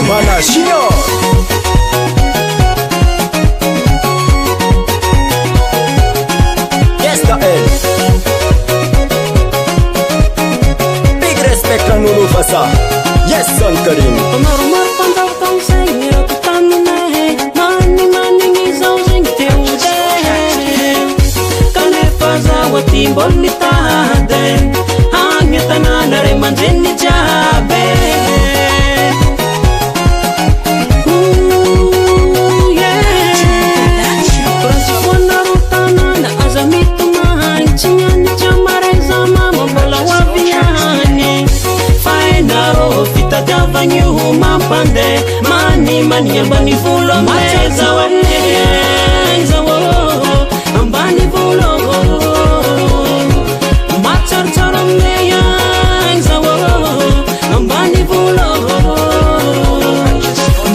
Mana Junior L Big respect ka nulu fasa Yes son Karim Maromaro fantao tao saigny raha totaninay Maning izao zegny teo de Kanefa zaho aty mbôla mitady Agny tanàna ray aman-dreny jiaby Tadiavagny mampande mani ambany volo meza zao ambany volo matsaratsara aminay zao ambany volo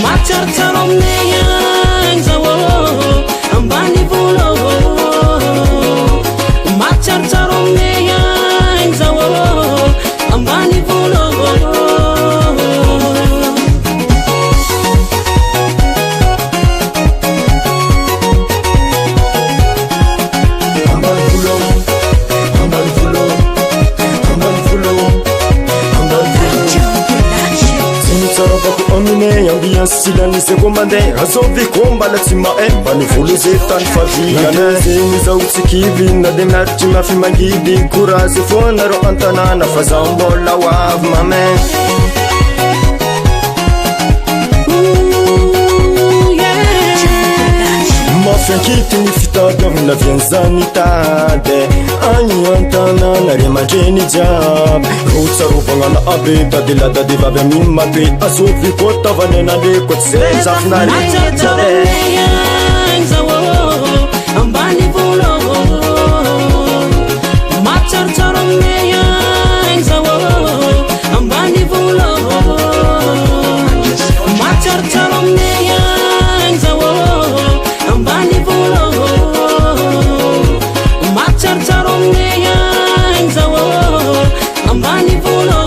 matsaratsara aminay zao ambany volo matsaratsara aminay zao ambany volo ambiance silanisy ko mandeha azovy ko mbala tsy mahay mba nivolo zay tany faviana zegny zao tsikivy na de miaritry mafy mangidy courage foanareo an-tanàna fa zaho mbola ho avy mamay mafiankity ny fitadiavana vian'izany tady agny an-tanàna ry aman-dreny jiaby rotsarovagna na abe dadela vavy aminy mabe azovy koa tavanena leko tsy zay zafinarejade ambany volo matsaratsara aminay zao ambany volo matsaratsara aminay zao ambany volo matsaratsara aminay zao ambany volo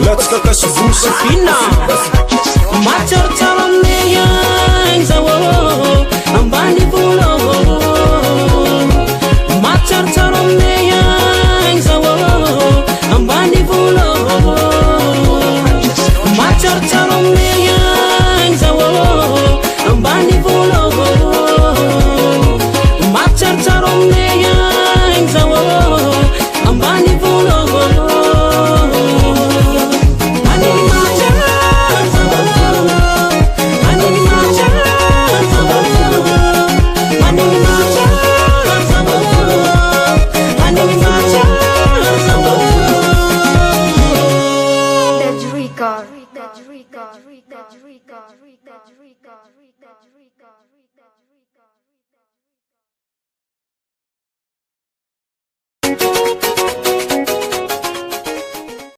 latsaka kasivosy fina matsaratsara aminay zao ambany volo matsaratsara aminay zao ambany volo matsaratsara aminay zao ambany volo matsaratsara aminay zao ambany volo Record.